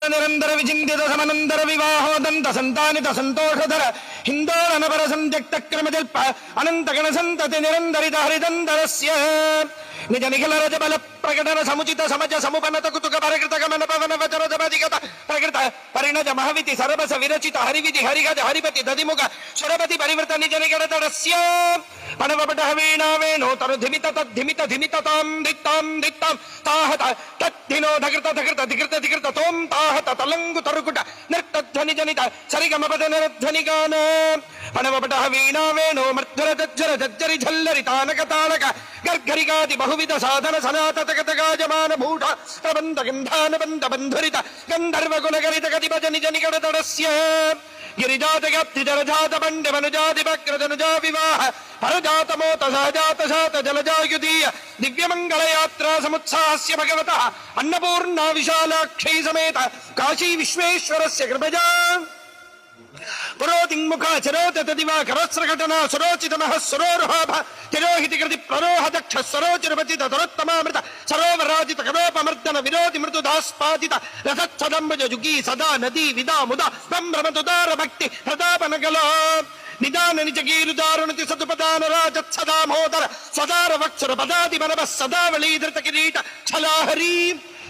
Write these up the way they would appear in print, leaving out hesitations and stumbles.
निरंतर विचिंतित समनंतर विवाहोदंत संतानित संतोषधर हिंदोलनपर संत्यक्त क्रमजल्प अनंत गण संतति निरंतरित हरिदंतरस्य निज निखिल रज बल प्रकटन समुचित समज समुपनत कुतुक परकृत गमन पवन वचन जपदिगत प्रकृत परिणज महविति सरबस विरचित हरिविधि हरिगज हरिपति दधिमुख सुरपति परिवृत निज निकटतरस्य पणवपट वीणा वेणो तनु धिमित तद्धिमित धिमित तां दित्तां दित्तां ताहत तद्धिनो धकृत धकृत धिकृत धिकृत तों ताहत तलंगु तरुकुट नृत्यध्वनि जनित सरिगम पद निरध्वनि गान पणवपट वीणा वेणो मर्धुर जज्जर जज्जरि झल्लरि तानक तानक गर्गरिगादि बहुविध साधन सनात तगत गाजमान भूष प्रबंध गंधान बंध बंधुरित गंधर्व गुणगरित गति भज निज निकटतरस्य गिरिजात गप्ति जलजात पंड वनुजाति वक्रजनुजा विवाह परजात मोत सहजात शात जलजायुधीय दिव्य मंगल यात्रा समुत्साहस्य भगवतः अन्नपूर्णा विशालाक्षी समेत काशी विश्वेश्वरस्य कृपया पुरोतिमुख चरोत दिवाकरस्रघटना सुरोचितमः सुरोरुहाभ तिरोहिति कृति प्ररोह दक्ष सरोचिरपतित तरोत्तमामृत सरोवराजित करोपमर्दन विरोधि मृदुदास्पादित रथच्छदम्बुज जुगी सदा नदी विदा मुदा ब्रह्मतुदार भक्ति प्रतापनगला निदान निज गीरुदारुणति सतुपदान राजत् सदा मोदर सदार वक्षर पदादि मनव सदावली धृत किरीट छलाहरी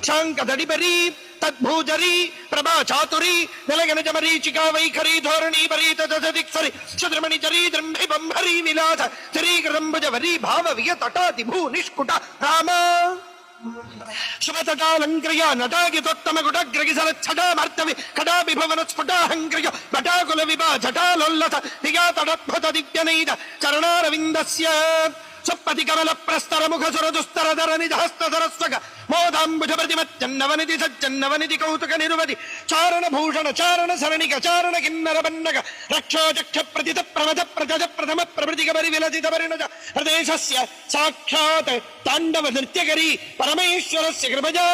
शांक दडिबरी तद्भूजरी प्रभा चातुरी निलगन जमरीचिका वैखरी धोरणी भरीत दिक्सरि क्षुद्रमणि जरी द्रंभि बंभरी विलास श्रीकृतंबुजवरी भाव वियतटाति भू निष्कुट राम शुभतटालंक्रिया नटागितोत्तम गुडग्रगिसलच्छटामर्तवि कटापि भवन स्फुटाहंक्रिय भटाकुल विभा जटालोल्लस दिगातडद्भुत दिव्यनैद चरणारविन्दस्य सुप्पति कमल प्रस्तर मुख सुर दुस्तर धर निज हस्त सरस्वग मोदांबुज प्रतिमच्चन्नवनिधि सज्जन्नवनिधि कौतुक निरुवधि चारण भूषण चारण सरणिक चारण किन्नर बन्नग रक्षो चक्ष प्रतित प्रवध प्रजज प्रथम प्रभृति गबरि विलसित परिणज प्रदेशस्य साक्षात् तांडव नृत्यकरी परमेश्वरस्य कृपया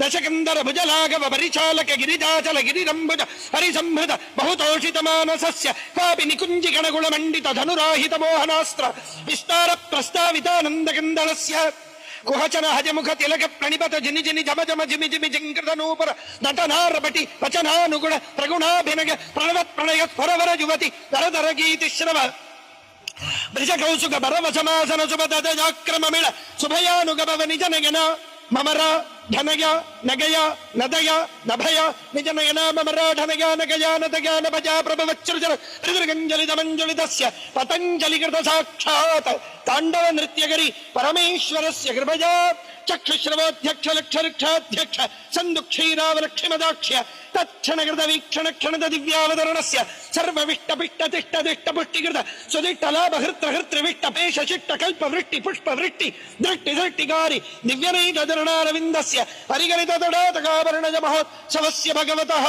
दशकंदर भुजलाघव परिचालक गिरिजाचल गिरिरंबुज हरिसंहृत बहुतोषित मानसस्य कापि निकुंजि गणगुण मंडित धनुराहित मोहनास्त्र विस्तार प्रस्तावितानंद कंदलस्य कुहचन हजमुख तिलक प्रणिपत जिनि जिनि जम जम जिमि जिमि जिंकृत नूपुर नटनारपटि वचनानुगुण प्रगुणाभिनग प्रणवत् प्रणय स्वरवर युवति दरदर गीति श्रव ब्रज कौसुक बरवसमासन सुभदजाक्रममिळ शुभयानुगभव निज नयन ममर ढनय नगय नदय नभय निज नयन ममर ढनय नगय नदय नभजा प्रभवच्चृजर ऋदृगञ्जलितमञ्जुलितस्य पतञ्जलिकृत साक्षात् ताण्डव नृत्यकरी परमेश्वरस्य कृपया चक्षुश्रवोध्यक्ष लक्षऋक्षाध्यक्ष सन्दुक्षीरावलक्षिमदाक्ष्य तत्क्षणकृत वीक्षण क्षणद दिव्यावतरणस्य सर्वविष्टपिष्ट तिष्ट दिष्ट पुष्टिकृत सुदिष्टलाभहृत्र हृत्रिविष्ट पेश शिष्ट कल्प वृष्टि पुष्प वृष्टि दृष्टि दृष्टिकारी दिव्यनैकचरणारविन्दस्य परिगणित तडातकाभरणज महोत्सवस्य भगवतः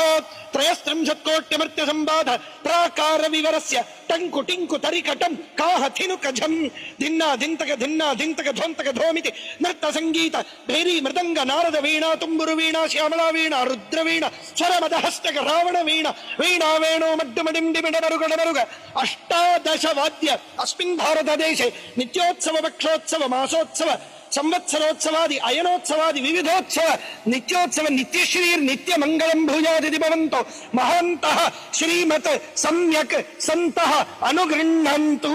त्रयस्त्रिंशत्कोट्यमर्त्य संबाध प्राकार विवरस्य टंकु टिंकु तरिकटं काहथिनुकझं धिन्ना धिन्तक धिन्ना धिन्तक ध्वन्तक ध्वमिति नृत्त संगीत भैरी मृदंग नारद वीणा तुम्बुरु वीणा श्यामला वीणा रुद्र वीणा स्वरमद हस्तक रावण वीणा वीणा वेणो मड्डमडिम्डिमिडमरुगडमरुग अष्टादश वाद्य अस्मिन् भारत देशे नित्योत्सव पक्षोत्सव मासोत्सव संवत्सरोत्सवादि अयनोत्सवादि विविधोत्सव नित्योत्सव नित्यश्री नित्य मंगलम भूयादिति भवन्तो महान्तः श्रीमत् सम्यक् सन्तः अनुगृह्णन्तु।